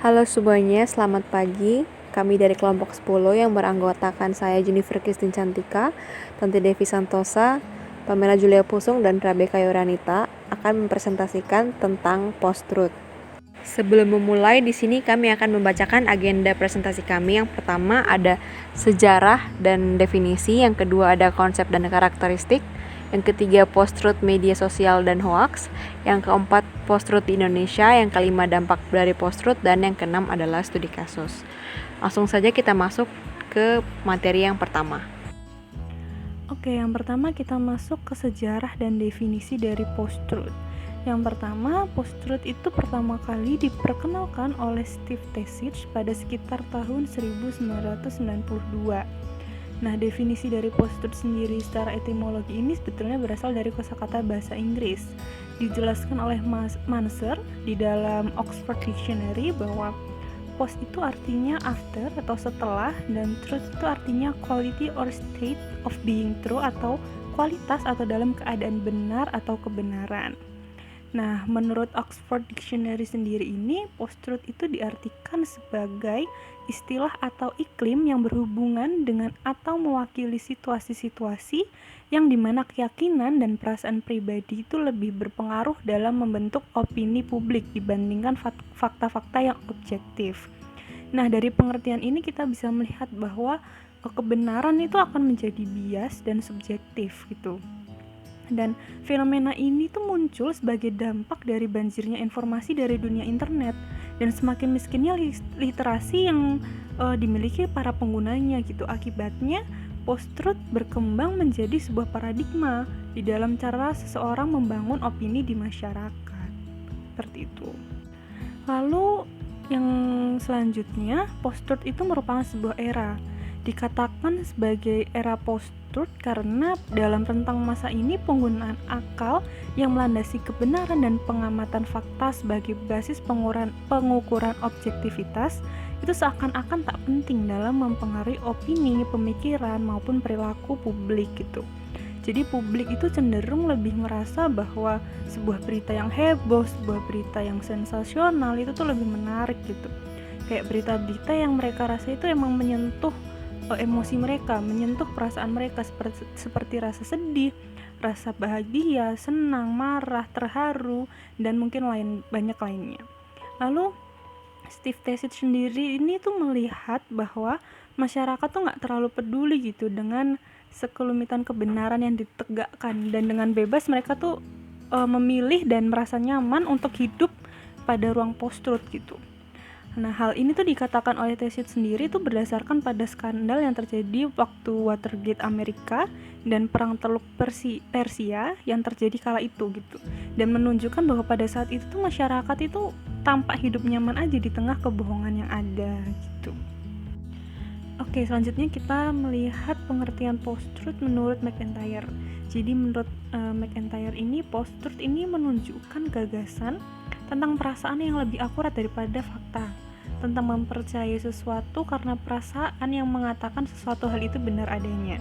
Halo semuanya, selamat pagi. Kami dari kelompok 10 yang beranggotakan saya Jennifer Christine Cantika, Tante Devi Santosa, Pamela Julia Pusung, dan Rebecca Yoranita akan mempresentasikan tentang post-truth. Sebelum memulai, di sini kami akan membacakan agenda presentasi kami. Yang pertama ada sejarah dan definisi, yang kedua ada konsep dan karakteristik, yang ketiga post-truth media sosial dan hoax, yang keempat post-truth di Indonesia, yang kelima dampak dari post-truth, dan yang keenam adalah studi kasus. Langsung saja kita masuk ke materi yang pertama. Oke, yang pertama kita masuk ke sejarah dan definisi dari post-truth. Yang pertama, post-truth itu pertama kali diperkenalkan oleh Steve Tesich pada sekitar tahun 1992. Nah, definisi dari post-truth sendiri secara etimologi ini sebetulnya berasal dari kosakata bahasa Inggris. Dijelaskan oleh Manser di dalam Oxford Dictionary bahwa post itu artinya after atau setelah, dan truth itu artinya quality or state of being true atau kualitas atau dalam keadaan benar atau kebenaran. Nah, menurut Oxford Dictionary sendiri ini, post-truth itu diartikan sebagai istilah atau iklim yang berhubungan dengan atau mewakili situasi-situasi yang dimana keyakinan dan perasaan pribadi itu lebih berpengaruh dalam membentuk opini publik dibandingkan fakta-fakta yang objektif. Nah, dari pengertian ini kita bisa melihat bahwa kebenaran itu akan menjadi bias dan subjektif gitu. Dan fenomena ini tuh muncul sebagai dampak dari banjirnya informasi dari dunia internet dan semakin miskinnya literasi yang dimiliki para penggunanya gitu. Akibatnya post-truth berkembang menjadi sebuah paradigma di dalam cara seseorang membangun opini di masyarakat. Seperti itu. Lalu yang selanjutnya, post-truth itu merupakan sebuah era. Dikatakan sebagai era post-truth karena dalam rentang masa ini penggunaan akal yang melandasi kebenaran dan pengamatan fakta sebagai basis pengukuran objektivitas itu seakan-akan tak penting dalam mempengaruhi opini, pemikiran maupun perilaku publik gitu. Jadi publik itu cenderung lebih merasa bahwa sebuah berita yang heboh, sebuah berita yang sensasional itu tuh lebih menarik gitu. Kayak berita-berita yang mereka rasa itu emang menyentuh emosi mereka, menyentuh perasaan mereka seperti rasa sedih, rasa bahagia, senang, marah, terharu, dan mungkin banyak lainnya. Lalu Steve Tesich sendiri ini tuh melihat bahwa masyarakat tuh nggak terlalu peduli gitu dengan sekelumitan kebenaran yang ditegakkan, dan dengan bebas mereka tuh memilih dan merasa nyaman untuk hidup pada ruang post-truth gitu. Nah, hal ini tuh dikatakan oleh Tesich sendiri tuh berdasarkan pada skandal yang terjadi waktu Watergate Amerika dan Perang Teluk Persia yang terjadi kala itu gitu. Dan menunjukkan bahwa pada saat itu tuh masyarakat itu tampak hidup nyaman aja di tengah kebohongan yang ada gitu. Oke, selanjutnya kita melihat pengertian post-truth menurut McIntyre. Jadi menurut McIntyre ini, post-truth ini menunjukkan gagasan tentang perasaan yang lebih akurat daripada fakta, tentang mempercayai sesuatu karena perasaan yang mengatakan sesuatu hal itu benar adanya.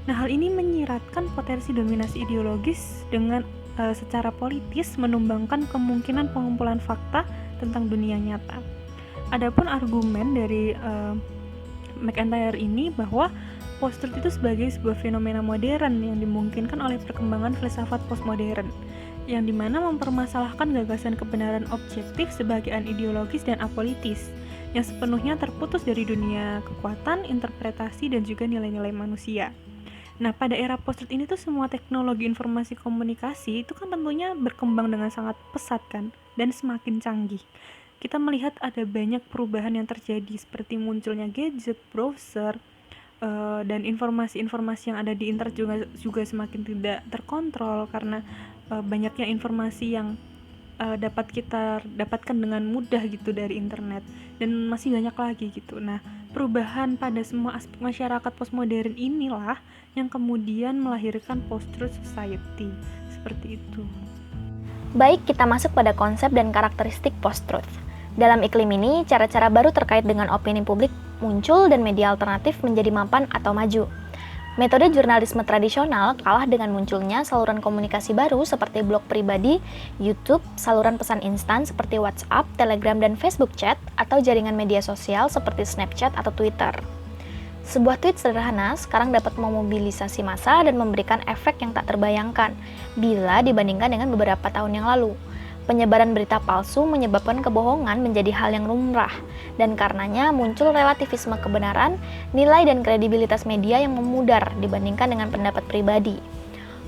Nah, hal ini menyiratkan potensi dominasi ideologis dengan secara politis menumbangkan kemungkinan pengumpulan fakta tentang dunia nyata. Adapun argumen dari McIntyre ini bahwa post-truth itu sebagai sebuah fenomena modern yang dimungkinkan oleh perkembangan filsafat postmodern, yang dimana mempermasalahkan gagasan kebenaran objektif sebagai ideologis dan apolitis, yang sepenuhnya terputus dari dunia kekuatan, interpretasi, dan juga nilai-nilai manusia. Nah, pada era post-truth ini tuh semua teknologi informasi komunikasi itu kan tentunya berkembang dengan sangat pesat kan, dan semakin canggih. Kita melihat ada banyak perubahan yang terjadi seperti munculnya gadget, browser, dan informasi-informasi yang ada di internet juga semakin tidak terkontrol karena banyaknya informasi yang dapat kita dapatkan dengan mudah gitu dari internet, dan masih banyak lagi gitu. Nah, perubahan pada semua aspek masyarakat postmodern inilah yang kemudian melahirkan post-truth society seperti itu. Baik, kita masuk pada konsep dan karakteristik post-truth. Dalam iklim ini, cara-cara baru terkait dengan opini publik muncul dan media alternatif menjadi mapan atau maju. Metode jurnalisme tradisional kalah dengan munculnya saluran komunikasi baru seperti blog pribadi, YouTube, saluran pesan instan seperti WhatsApp, Telegram, dan Facebook Chat, atau jaringan media sosial seperti Snapchat atau Twitter. Sebuah tweet sederhana sekarang dapat memobilisasi massa dan memberikan efek yang tak terbayangkan bila dibandingkan dengan beberapa tahun yang lalu. Penyebaran berita palsu menyebabkan kebohongan menjadi hal yang lumrah, dan karenanya muncul relativisme kebenaran, nilai dan kredibilitas media yang memudar dibandingkan dengan pendapat pribadi.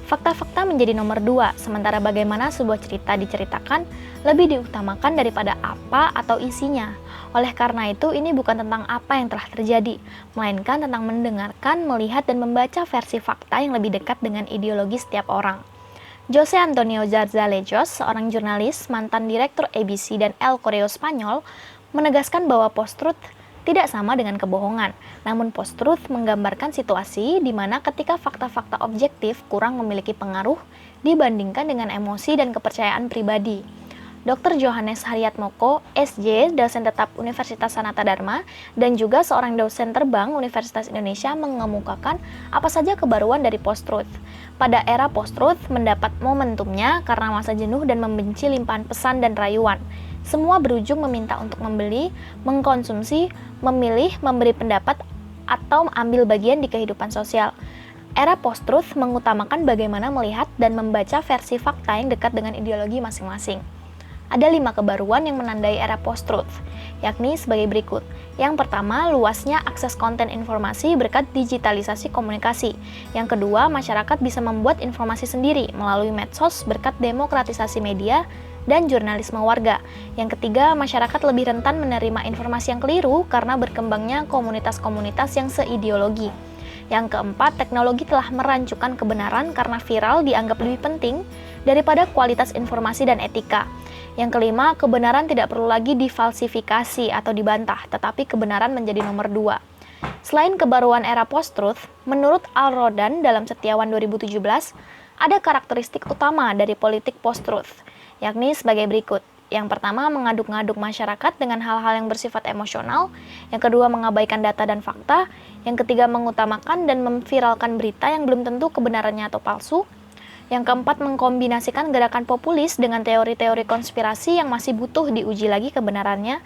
Fakta-fakta menjadi nomor 2, sementara bagaimana sebuah cerita diceritakan lebih diutamakan daripada apa atau isinya. Oleh karena itu, ini bukan tentang apa yang telah terjadi, melainkan tentang mendengarkan, melihat, dan membaca versi fakta yang lebih dekat dengan ideologi setiap orang. José Antonio Zarzalejos, seorang jurnalis, mantan direktur ABC dan El Correo Spanyol, menegaskan bahwa post-truth tidak sama dengan kebohongan, namun post-truth menggambarkan situasi di mana ketika fakta-fakta objektif kurang memiliki pengaruh dibandingkan dengan emosi dan kepercayaan pribadi. Dr. Johannes Haryatmoko, SJ, dosen tetap Universitas Sanata Dharma, dan juga seorang dosen terbang Universitas Indonesia mengemukakan apa saja kebaruan dari post-truth. Pada era post-truth mendapat momentumnya karena masa jenuh dan membenci limpahan pesan dan rayuan. Semua berujung meminta untuk membeli, mengkonsumsi, memilih, memberi pendapat, atau ambil bagian di kehidupan sosial. Era post-truth mengutamakan bagaimana melihat dan membaca versi fakta yang dekat dengan ideologi masing-masing. Ada 5 kebaruan yang menandai era post-truth, yakni sebagai berikut. Yang pertama, luasnya akses konten informasi berkat digitalisasi komunikasi. Yang kedua, masyarakat bisa membuat informasi sendiri melalui medsos berkat demokratisasi media dan jurnalisme warga. Yang ketiga, masyarakat lebih rentan menerima informasi yang keliru karena berkembangnya komunitas-komunitas yang seideologi. Yang keempat, teknologi telah merancukan kebenaran karena viral dianggap lebih penting daripada kualitas informasi dan etika. Yang kelima, kebenaran tidak perlu lagi difalsifikasi atau dibantah, tetapi kebenaran menjadi nomor 2. Selain kebaruan era post-truth, menurut Al Rodan dalam Setiawan 2017, ada karakteristik utama dari politik post-truth, yakni sebagai berikut. Yang pertama, mengaduk-ngaduk masyarakat dengan hal-hal yang bersifat emosional. Yang kedua, mengabaikan data dan fakta. Yang ketiga, mengutamakan dan memviralkan berita yang belum tentu kebenarannya atau palsu. Yang keempat, mengkombinasikan gerakan populis dengan teori-teori konspirasi yang masih butuh diuji lagi kebenarannya.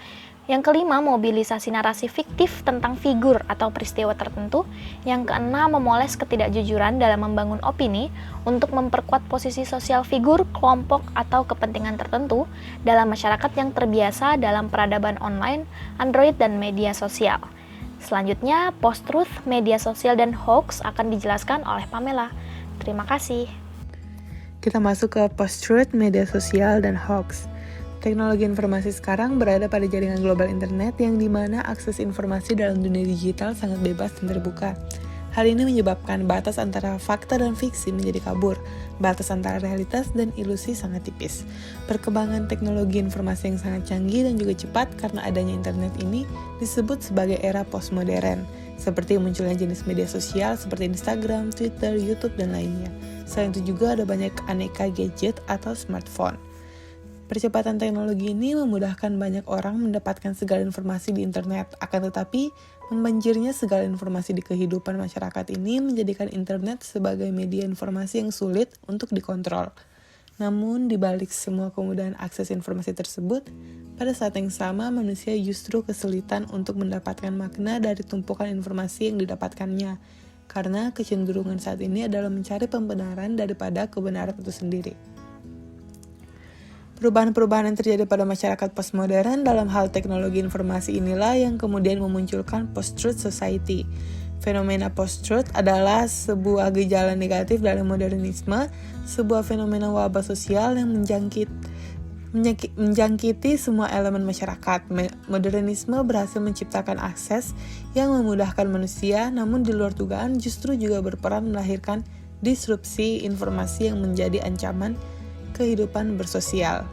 Yang kelima, mobilisasi narasi fiktif tentang figur atau peristiwa tertentu. Yang keenam, memoles ketidakjujuran dalam membangun opini untuk memperkuat posisi sosial figur, kelompok, atau kepentingan tertentu dalam masyarakat yang terbiasa dalam peradaban online, Android, dan media sosial. Selanjutnya, post-truth, media sosial, dan hoax akan dijelaskan oleh Pamela. Terima kasih. Kita masuk ke post-truth, media sosial, dan hoax. Teknologi informasi sekarang berada pada jaringan global internet yang dimana akses informasi dalam dunia digital sangat bebas dan terbuka. Hal ini menyebabkan batas antara fakta dan fiksi menjadi kabur, batas antara realitas dan ilusi sangat tipis. Perkembangan teknologi informasi yang sangat canggih dan juga cepat karena adanya internet ini disebut sebagai era postmodern, seperti munculnya jenis media sosial seperti Instagram, Twitter, YouTube, dan lainnya. Selain itu juga ada banyak aneka gadget atau smartphone. Percepatan teknologi ini memudahkan banyak orang mendapatkan segala informasi di internet, akan tetapi membanjirnya segala informasi di kehidupan masyarakat ini menjadikan internet sebagai media informasi yang sulit untuk dikontrol. Namun, di balik semua kemudahan akses informasi tersebut, pada saat yang sama manusia justru kesulitan untuk mendapatkan makna dari tumpukan informasi yang didapatkannya, karena kecenderungan saat ini adalah mencari pembenaran daripada kebenaran itu sendiri. Perubahan-perubahan yang terjadi pada masyarakat postmodern dalam hal teknologi informasi inilah yang kemudian memunculkan post-truth society. Fenomena post-truth adalah sebuah gejala negatif dari modernisme, sebuah fenomena wabah sosial yang menjangkiti semua elemen masyarakat. Modernisme berhasil menciptakan akses yang memudahkan manusia, namun di luar dugaan justru juga berperan melahirkan disrupsi informasi yang menjadi ancaman kehidupan bersosial.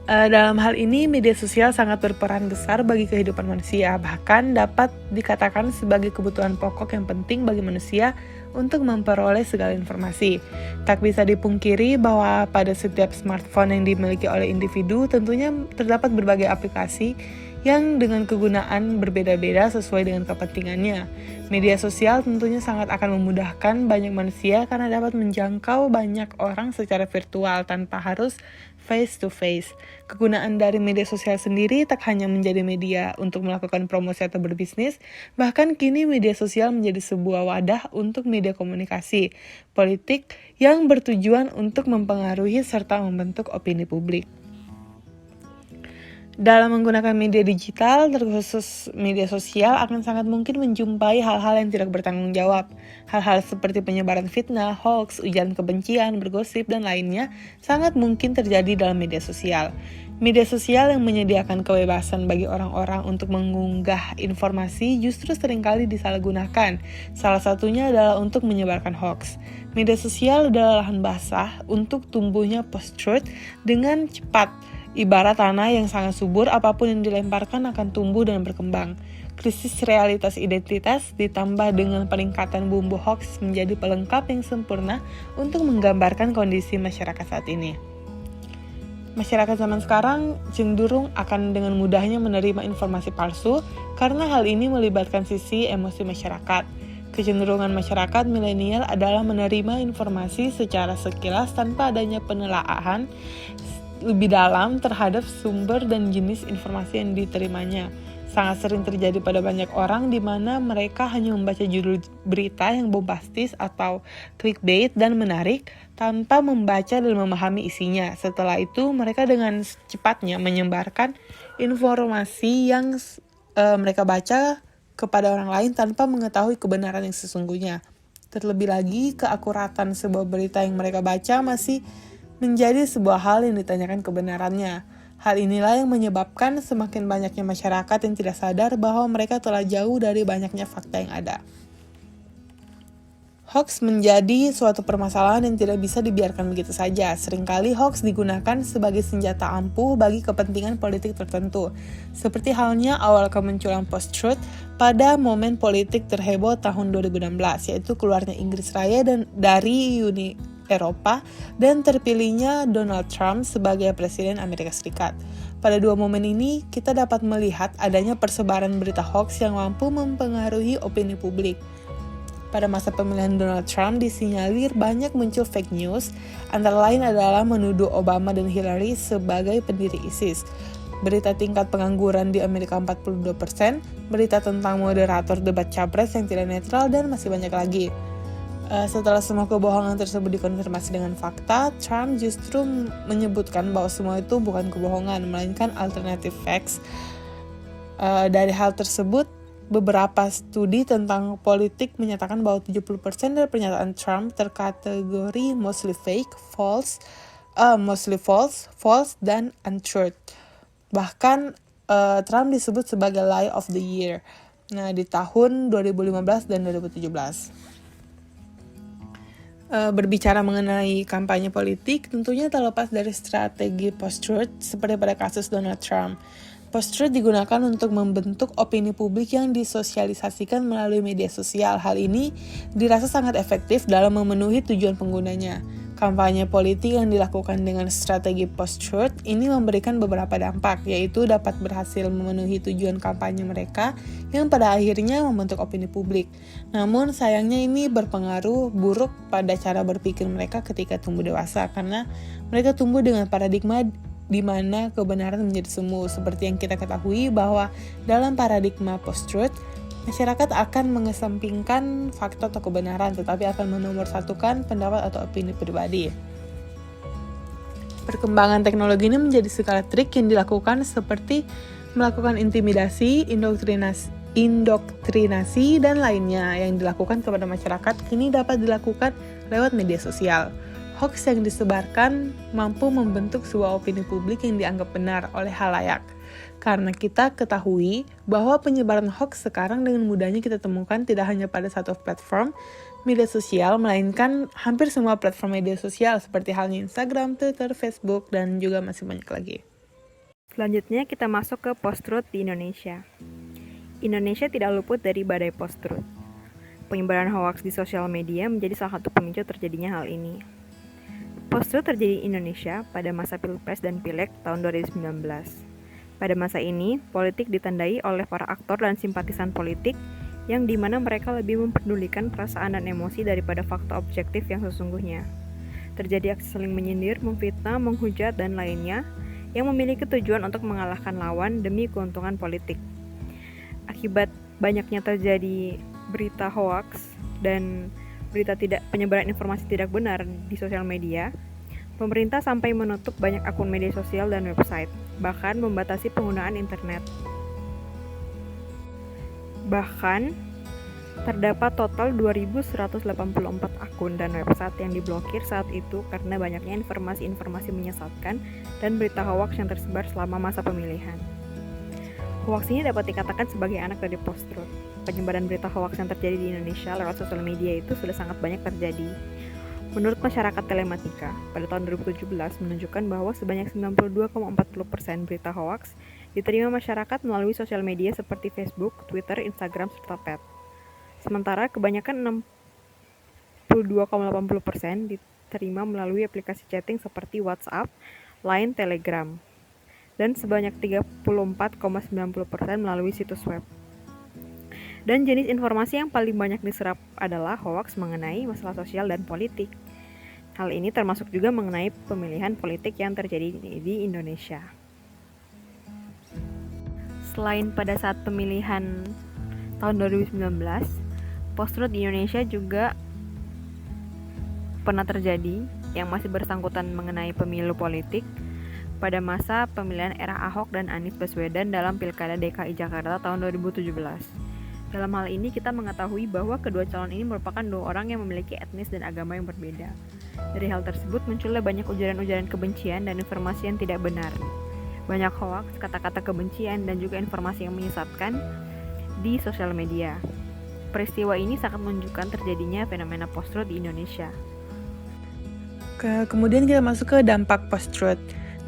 Dalam hal ini, media sosial sangat berperan besar bagi kehidupan manusia, bahkan dapat dikatakan sebagai kebutuhan pokok yang penting bagi manusia untuk memperoleh segala informasi. Tak bisa dipungkiri bahwa pada setiap smartphone yang dimiliki oleh individu tentunya terdapat berbagai aplikasi yang dengan kegunaan berbeda-beda sesuai dengan kepentingannya. Media sosial tentunya sangat akan memudahkan banyak manusia karena dapat menjangkau banyak orang secara virtual tanpa harus face to face. Kegunaan dari media sosial sendiri tak hanya menjadi media untuk melakukan promosi atau berbisnis, bahkan kini media sosial menjadi sebuah wadah untuk media komunikasi politik yang bertujuan untuk mempengaruhi serta membentuk opini publik. Dalam menggunakan media digital, terkhusus media sosial, akan sangat mungkin menjumpai hal-hal yang tidak bertanggung jawab. Hal-hal seperti penyebaran fitnah, hoax, ujaran kebencian, bergosip, dan lainnya sangat mungkin terjadi dalam media sosial. Media sosial yang menyediakan kebebasan bagi orang-orang untuk mengunggah informasi justru seringkali disalahgunakan. Salah satunya adalah untuk menyebarkan hoax. Media sosial adalah lahan basah untuk tumbuhnya post-truth dengan cepat. Ibarat tanah yang sangat subur, apapun yang dilemparkan akan tumbuh dan berkembang. Krisis realitas identitas ditambah dengan peningkatan bumbu hoax menjadi pelengkap yang sempurna untuk menggambarkan kondisi masyarakat saat ini. Masyarakat zaman sekarang cenderung akan dengan mudahnya menerima informasi palsu karena hal ini melibatkan sisi emosi masyarakat. Kecenderungan masyarakat milenial adalah menerima informasi secara sekilas tanpa adanya penelaahan lebih dalam terhadap sumber dan jenis informasi yang diterimanya. Sangat sering terjadi pada banyak orang di mana mereka hanya membaca judul berita yang bombastis atau clickbait dan menarik tanpa membaca dan memahami isinya. Setelah itu mereka dengan cepatnya menyebarkan informasi yang mereka baca kepada orang lain tanpa mengetahui kebenaran yang sesungguhnya. Terlebih lagi, keakuratan sebuah berita yang mereka baca masih menjadi sebuah hal yang ditanyakan kebenarannya. Hal inilah yang menyebabkan semakin banyaknya masyarakat yang tidak sadar bahwa mereka telah jauh dari banyaknya fakta yang ada. Hoax menjadi suatu permasalahan yang tidak bisa dibiarkan begitu saja. Seringkali hoax digunakan sebagai senjata ampuh bagi kepentingan politik tertentu. Seperti halnya awal kemunculan post-truth pada momen politik terheboh tahun 2016, yaitu keluarnya Inggris Raya dari Uni Eropa dan terpilihnya Donald Trump sebagai Presiden Amerika Serikat. Pada dua momen ini, kita dapat melihat adanya persebaran berita hoax yang mampu mempengaruhi opini publik. Pada masa pemilihan Donald Trump disinyalir banyak muncul fake news, antara lain adalah menuduh Obama dan Hillary sebagai pendiri ISIS. Berita tingkat pengangguran di Amerika 42%, berita tentang moderator debat capres yang tidak netral, dan masih banyak lagi. Setelah semua kebohongan tersebut dikonfirmasi dengan fakta, Trump justru menyebutkan bahwa semua itu bukan kebohongan, melainkan alternative facts. Dari hal tersebut, beberapa studi tentang politik menyatakan bahwa 70% dari pernyataan Trump terkategori mostly fake, false, dan untruth. Bahkan Trump disebut sebagai lie of the year. Nah, di tahun 2015 dan 2017. Berbicara mengenai kampanye politik, tentunya terlepas dari strategi post-truth seperti pada kasus Donald Trump. Post-truth digunakan untuk membentuk opini publik yang disosialisasikan melalui media sosial. Hal ini dirasa sangat efektif dalam memenuhi tujuan penggunanya. Kampanye politik yang dilakukan dengan strategi post-truth ini memberikan beberapa dampak, yaitu dapat berhasil memenuhi tujuan kampanye mereka yang pada akhirnya membentuk opini publik. Namun sayangnya ini berpengaruh buruk pada cara berpikir mereka ketika tumbuh dewasa, karena mereka tumbuh dengan paradigma di mana kebenaran menjadi semu. Seperti yang kita ketahui bahwa dalam paradigma post-truth, masyarakat akan mengesampingkan fakta atau kebenaran, tetapi akan menomorsatukan pendapat atau opini pribadi. Perkembangan teknologi ini menjadi segala trik yang dilakukan seperti melakukan intimidasi, indoktrinasi, dan lainnya yang dilakukan kepada masyarakat kini dapat dilakukan lewat media sosial. Hoax yang disebarkan mampu membentuk sebuah opini publik yang dianggap benar oleh halayak. Karena kita ketahui bahwa penyebaran hoax sekarang dengan mudahnya kita temukan tidak hanya pada satu platform media sosial, melainkan hampir semua platform media sosial seperti halnya Instagram, Twitter, Facebook, dan juga masih banyak lagi. Selanjutnya kita masuk ke post-truth di Indonesia. Indonesia tidak luput dari badai post-truth. Penyebaran hoax di sosial media menjadi salah satu pemicu terjadinya hal ini. Post-truth terjadi di Indonesia pada masa Pilpres dan Pileg tahun 2019. Pada masa ini, politik ditandai oleh para aktor dan simpatisan politik yang dimana mereka lebih memperdulikan perasaan dan emosi daripada fakta objektif yang sesungguhnya. Terjadi aksi saling menyindir, memfitnah, menghujat, dan lainnya yang memiliki tujuan untuk mengalahkan lawan demi keuntungan politik. Akibat banyaknya terjadi berita hoaks dan penyebaran informasi tidak benar di sosial media, pemerintah sampai menutup banyak akun media sosial dan website, bahkan membatasi penggunaan internet. Bahkan, terdapat total 2.184 akun dan website yang diblokir saat itu karena banyaknya informasi-informasi menyesatkan dan berita hoaks yang tersebar selama masa pemilihan. Hoaks ini dapat dikatakan sebagai anak dari post-truth. Penyebaran berita hoaks yang terjadi di Indonesia lewat sosial media itu sudah sangat banyak terjadi. Menurut masyarakat Telematika, pada tahun 2017 menunjukkan bahwa sebanyak 92,40% berita hoaks diterima masyarakat melalui sosial media seperti Facebook, Twitter, Instagram, serta Pet. Sementara kebanyakan 62,80% diterima melalui aplikasi chatting seperti WhatsApp, Line, Telegram, dan sebanyak 34,90% melalui situs web. Dan jenis informasi yang paling banyak diserap adalah hoaks mengenai masalah sosial dan politik. Hal ini termasuk juga mengenai pemilihan politik yang terjadi di Indonesia. Selain pada saat pemilihan tahun 2019, post-truth di Indonesia juga pernah terjadi yang masih bersangkutan mengenai pemilu politik pada masa pemilihan era Ahok dan Anies Baswedan dalam Pilkada DKI Jakarta tahun 2017. Dalam hal ini kita mengetahui bahwa kedua calon ini merupakan dua orang yang memiliki etnis dan agama yang berbeda. Dari hal tersebut muncullah banyak ujaran-ujaran kebencian dan informasi yang tidak benar. Banyak hoaks, kata-kata kebencian, dan juga informasi yang menyesatkan di sosial media. Peristiwa ini sangat menunjukkan terjadinya fenomena post-truth di Indonesia. Kemudian kita masuk ke dampak post-truth.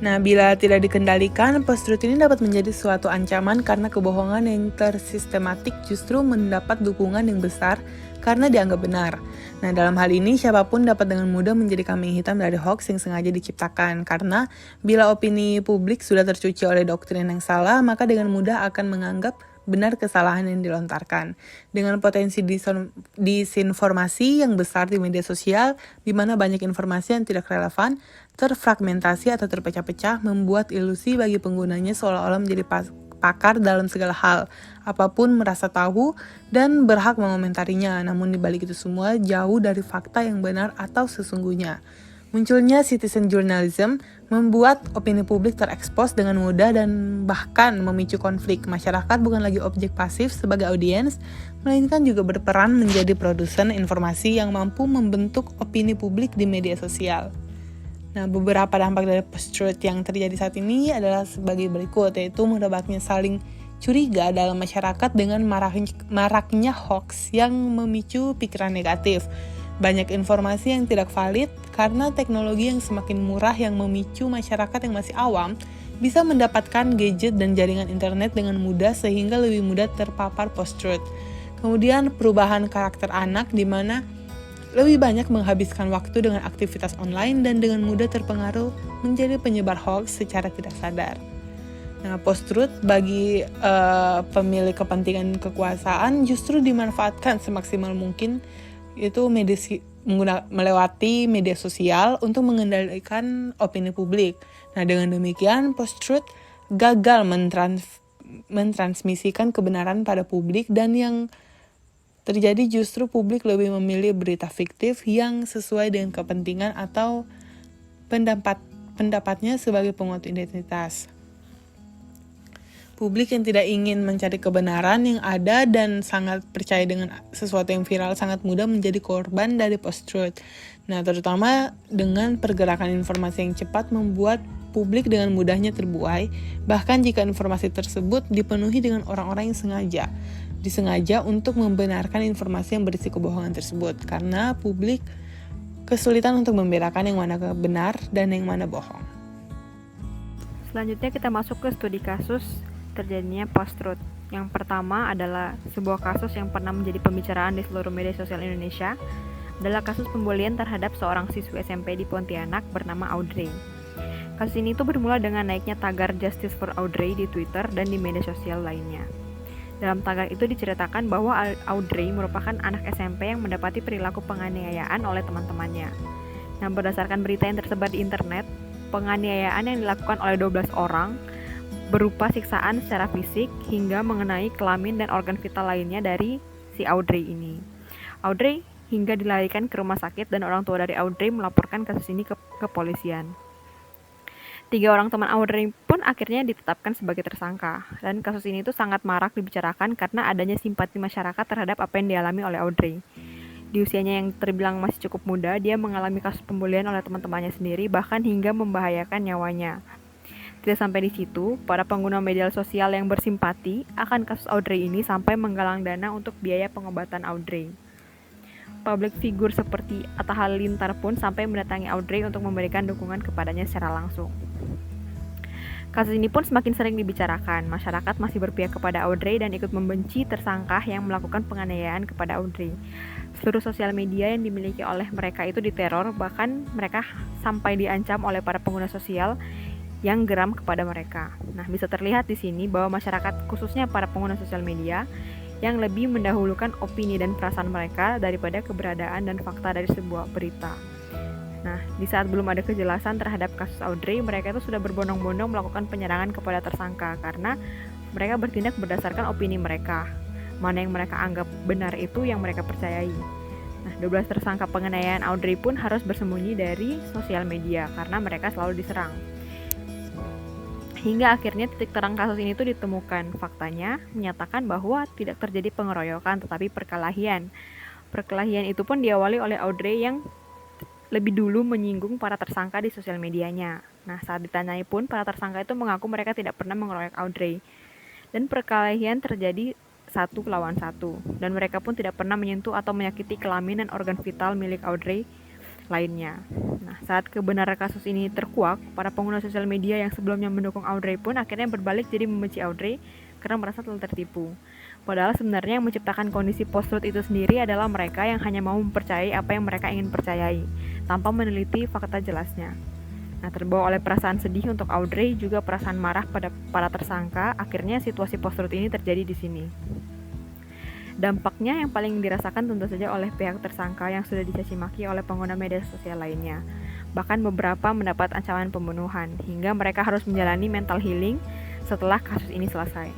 Nah, bila tidak dikendalikan, post-truth ini dapat menjadi suatu ancaman karena kebohongan yang tersistematik justru mendapat dukungan yang besar karena dianggap benar. Nah, dalam hal ini, siapapun dapat dengan mudah menjadi kambing hitam dari hoax yang sengaja diciptakan. Karena bila opini publik sudah tercuci oleh doktrin yang salah, maka dengan mudah akan menganggap benar kesalahan yang dilontarkan. Dengan potensi disinformasi yang besar di media sosial, di mana banyak informasi yang tidak relevan, terfragmentasi atau terpecah-pecah, membuat ilusi bagi penggunanya seolah-olah menjadi pakar dalam segala hal, apapun merasa tahu dan berhak mengomentarinya. Namun dibalik itu semua jauh dari fakta yang benar atau sesungguhnya. Munculnya citizen journalism membuat opini publik terekspos dengan mudah dan bahkan memicu konflik. Masyarakat bukan lagi objek pasif sebagai audiens, melainkan juga berperan menjadi produsen informasi yang mampu membentuk opini publik di media sosial. Nah, beberapa dampak dari post-truth yang terjadi saat ini adalah sebagai berikut, yaitu merebaknya saling curiga dalam masyarakat dengan maraknya hoax yang memicu pikiran negatif. Banyak informasi yang tidak valid karena teknologi yang semakin murah yang memicu masyarakat yang masih awam bisa mendapatkan gadget dan jaringan internet dengan mudah sehingga lebih mudah terpapar post-truth. Kemudian perubahan karakter anak di mana lebih banyak menghabiskan waktu dengan aktivitas online dan dengan mudah terpengaruh menjadi penyebar hoax secara tidak sadar. Nah, post-truth bagi pemilik kepentingan kekuasaan justru dimanfaatkan semaksimal mungkin, itu melewati media sosial untuk mengendalikan opini publik. Nah, dengan demikian post-truth gagal mentransmisikan kebenaran pada publik, dan yang terjadi justru publik lebih memilih berita fiktif yang sesuai dengan kepentingan atau pendapatnya sebagai penguat identitas. Publik yang tidak ingin mencari kebenaran yang ada dan sangat percaya dengan sesuatu yang viral sangat mudah menjadi korban dari post-truth. Nah, terutama dengan pergerakan informasi yang cepat membuat publik dengan mudahnya terbuai, bahkan jika informasi tersebut dipenuhi dengan orang-orang yang disengaja untuk membenarkan informasi yang berisi kebohongan tersebut, karena publik kesulitan untuk membedakan yang mana benar dan yang mana bohong. Selanjutnya kita masuk ke studi kasus terjadinya post-truth. Yang pertama adalah sebuah kasus yang pernah menjadi pembicaraan di seluruh media sosial Indonesia, adalah kasus pembulian terhadap seorang siswi SMP di Pontianak bernama Audrey. Kasus ini tuh bermula dengan naiknya tagar Justice for Audrey di Twitter dan di media sosial lainnya. Dalam tagar itu diceritakan bahwa Audrey merupakan anak SMP yang mendapati perilaku penganiayaan oleh teman-temannya. Nah, berdasarkan berita yang tersebar di internet, penganiayaan yang dilakukan oleh 12 orang berupa siksaan secara fisik hingga mengenai kelamin dan organ vital lainnya dari si Audrey ini. Audrey hingga dilarikan ke rumah sakit dan orang tua dari Audrey melaporkan kasus ini ke kepolisian. 3 orang teman Audrey pun akhirnya ditetapkan sebagai tersangka, dan kasus ini tuh sangat marak dibicarakan karena adanya simpati masyarakat terhadap apa yang dialami oleh Audrey. Di usianya yang terbilang masih cukup muda, dia mengalami kasus pembulian oleh teman-temannya sendiri, bahkan hingga membahayakan nyawanya. Tidak sampai di situ, para pengguna media sosial yang bersimpati akan kasus Audrey ini sampai menggalang dana untuk biaya pengobatan Audrey. Public figure seperti Atta Halilintar pun sampai mendatangi Audrey untuk memberikan dukungan kepadanya secara langsung. Kasus ini pun semakin sering dibicarakan. Masyarakat masih berpihak kepada Audrey dan ikut membenci tersangka yang melakukan penganiayaan kepada Audrey. Seluruh sosial media yang dimiliki oleh mereka itu diteror, bahkan mereka sampai diancam oleh para pengguna sosial yang geram kepada mereka. Nah, bisa terlihat di sini bahwa masyarakat, khususnya para pengguna sosial media, yang lebih mendahulukan opini dan perasaan mereka daripada keberadaan dan fakta dari sebuah berita. Nah, di saat belum ada kejelasan terhadap kasus Audrey, mereka itu sudah berbondong-bondong melakukan penyerangan kepada tersangka karena mereka bertindak berdasarkan opini mereka. Mana yang mereka anggap benar itu yang mereka percayai. Nah, 12 tersangka penganiayaan Audrey pun harus bersembunyi dari sosial media karena mereka selalu diserang. Hingga akhirnya titik terang kasus ini tuh ditemukan. Faktanya menyatakan bahwa tidak terjadi pengeroyokan tetapi perkelahian. Perkelahian itu pun diawali oleh Audrey yang lebih dulu menyinggung para tersangka di sosial medianya. Nah, saat ditanyai pun, para tersangka itu mengaku mereka tidak pernah mengeroyok Audrey. Dan perkelahian terjadi 1 lawan 1. Dan mereka pun tidak pernah menyentuh atau menyakiti kelamin dan organ vital milik Audrey lainnya. Nah, saat kebenaran kasus ini terkuak, para pengguna sosial media yang sebelumnya mendukung Audrey pun akhirnya berbalik jadi membenci Audrey karena merasa telah tertipu. Padahal sebenarnya yang menciptakan kondisi post-truth itu sendiri adalah mereka yang hanya mau mempercayai apa yang mereka ingin percayai, tanpa meneliti fakta jelasnya. Nah, terbawa oleh perasaan sedih untuk Audrey, juga perasaan marah pada para tersangka, akhirnya situasi post-truth ini terjadi di sini. Dampaknya yang paling dirasakan tentu saja oleh pihak tersangka yang sudah dicaci maki oleh pengguna media sosial lainnya. Bahkan beberapa mendapat ancaman pembunuhan, hingga mereka harus menjalani mental healing setelah kasus ini selesai.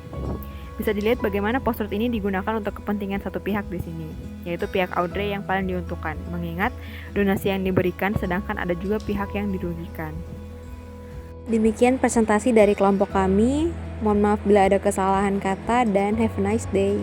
Bisa dilihat bagaimana post-truth ini digunakan untuk kepentingan satu pihak di sini, yaitu pihak Audrey yang paling diuntungkan, mengingat donasi yang diberikan sedangkan ada juga pihak yang dirugikan. Demikian presentasi dari kelompok kami. Mohon maaf bila ada kesalahan kata dan have a nice day.